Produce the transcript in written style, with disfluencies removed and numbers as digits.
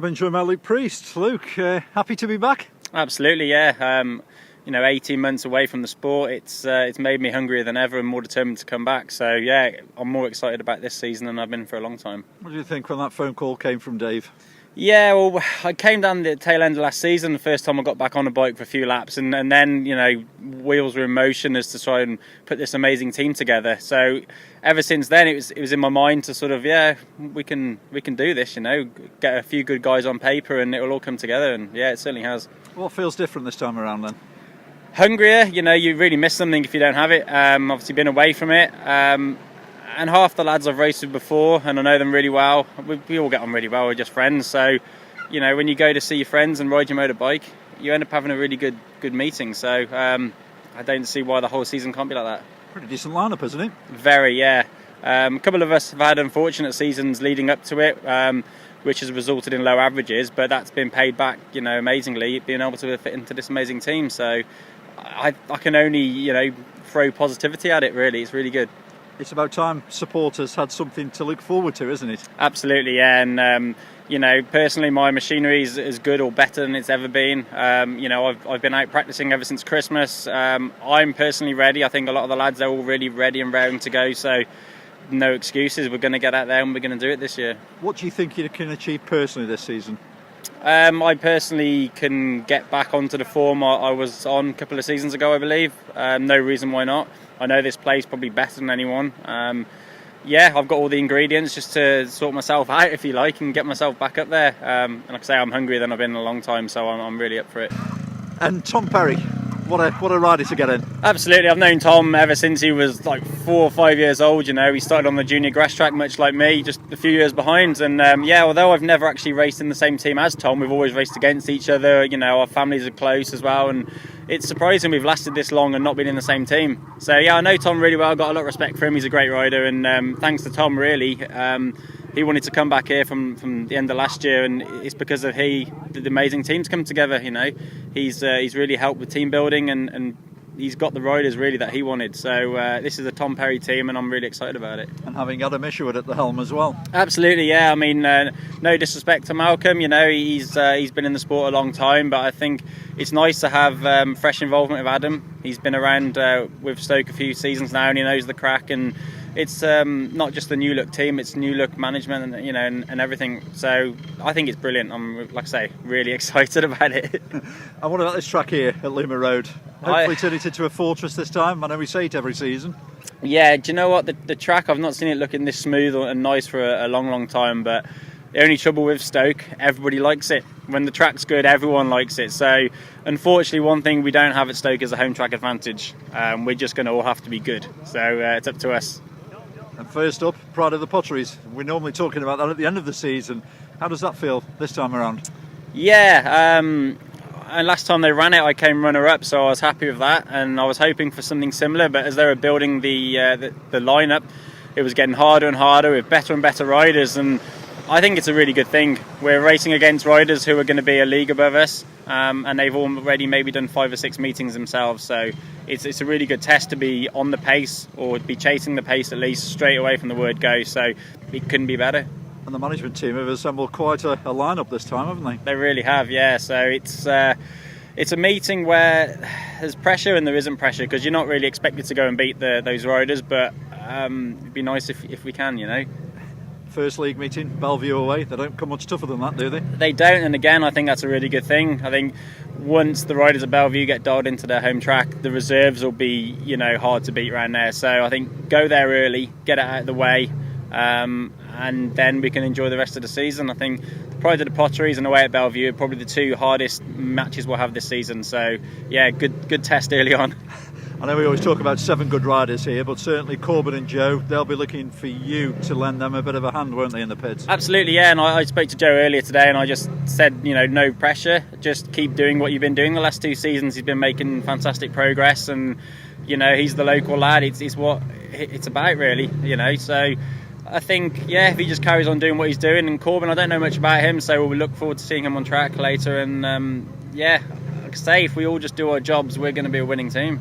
I've enjoyed my Luke Priest. Luke, happy to be back? Absolutely, yeah. 18 months away from the sport, it's made me hungrier than ever and more determined to come back. So yeah, I'm more excited about this season than I've been for a long time. What do you think when that phone call came from Dave? Yeah, well, I came down the tail end of last season, the first time I got back on a bike for a few laps, and then, wheels were in motion as to try and put this amazing team together. So ever since then, it was in my mind to sort of, we can do this, get a few good guys on paper and it'll all come together, and yeah, it certainly has. What feels different this time around then? Hungrier, you really miss something if you don't have it. Obviously been away from it. And half the lads I've raced with before, and I know them really well. We all get on really well, we're just friends. So, when you go to see your friends and ride your motorbike, you end up having a really good meeting. So, I don't see why the whole season can't be like that. Pretty decent lineup, isn't it? Very, yeah. A couple of us have had unfortunate seasons leading up to it, which has resulted in low averages, but that's been paid back, amazingly, being able to fit into this amazing team. So, I can only, throw positivity at it, really. It's really good. It's about time supporters had something to look forward to, isn't it? Absolutely, yeah. And personally, my machinery is as good or better than it's ever been. I've been out practicing ever since Christmas. I'm personally ready. I think a lot of the lads are all really ready and raring to go. So no excuses. We're going to get out there and we're going to do it this year. What do you think you can achieve personally this season? I personally can get back onto the form I was on a couple of seasons ago, I believe. No reason why not. I know this place probably better than anyone. I've got all the ingredients just to sort myself out, if you like, and get myself back up there. And like I say, I'm hungrier than I've been in a long time, so I'm really up for it. And Tom Perry, what a rider to get in. Absolutely, I've known Tom ever since he was like 4 or 5 years old. He started on the junior grass track, much like me, just a few years behind. And although I've never actually raced in the same team as Tom, we've always raced against each other. Our families are close as well, and it's surprising we've lasted this long and not been in the same team. So yeah, I know Tom really well, got a lot of respect for him. He's a great rider, and thanks to Tom, really. He wanted to come back here from the end of last year, and it's because of the amazing teams come together. He's really helped with team building, and he's got the riders really that he wanted. So this is a Tom Perry team, and I'm really excited about it. And having Adam Isherwood at the helm as well. Absolutely, yeah. I mean, no disrespect to Malcolm. He's been in the sport a long time, but I think it's nice to have fresh involvement with Adam. He's been around with Stoke a few seasons now, and he knows the crack. And it's not just the new look team; it's new look management, and everything. So I think it's brilliant. I'm, like I say, really excited about it. And what about this track here at Luma Road? Hopefully turn it into a fortress this time. I know we say it every season. Yeah, do you know what? The track, I've not seen it looking this smooth and nice for a long, long time. But the only trouble with Stoke, everybody likes it. When the track's good, everyone likes it. So unfortunately, one thing we don't have at Stoke is a home track advantage. We're just going to all have to be good. So it's up to us. And first up, Pride of the Potteries. We're normally talking about that at the end of the season. How does that feel this time around? Yeah, and last time they ran it, I came runner-up, so I was happy with that. And I was hoping for something similar, but as they were building the lineup, it was getting harder and harder with better and better riders. And I think it's a really good thing. We're racing against riders who are going to be a league above us, and they've already maybe done 5 or 6 meetings themselves. So it's a really good test to be on the pace, or be chasing the pace at least, straight away from the word go. So it couldn't be better. And the management team have assembled quite a lineup this time, haven't they? They really have, yeah. So it's a meeting where there's pressure and there isn't pressure, because you're not really expected to go and beat those riders, but it'd be nice if we can, First league meeting, Bellevue away. They don't come much tougher than that, do they? They don't, and again, I think that's a really good thing. I think once the riders at Bellevue get dialed into their home track, the reserves will be, hard to beat around there. So I think go there early, get it out of the way, and then we can enjoy the rest of the season. I think Pride of the Potteries and away at Bellevue are probably the 2 hardest matches we'll have this season. So yeah, good test early on. I know we always talk about 7 good riders here, but certainly Corbin and Joe, they'll be looking for you to lend them a bit of a hand, won't they, in the pits? Absolutely, yeah. And I spoke to Joe earlier today, and I just said, no pressure. Just keep doing what you've been doing the last 2 seasons. He's been making fantastic progress, and he's the local lad. It's what it's about, really. So I think, if he just carries on doing what he's doing. And Corbin, I don't know much about him, so we'll look forward to seeing him on track later. And like I say, if we all just do our jobs, we're going to be a winning team.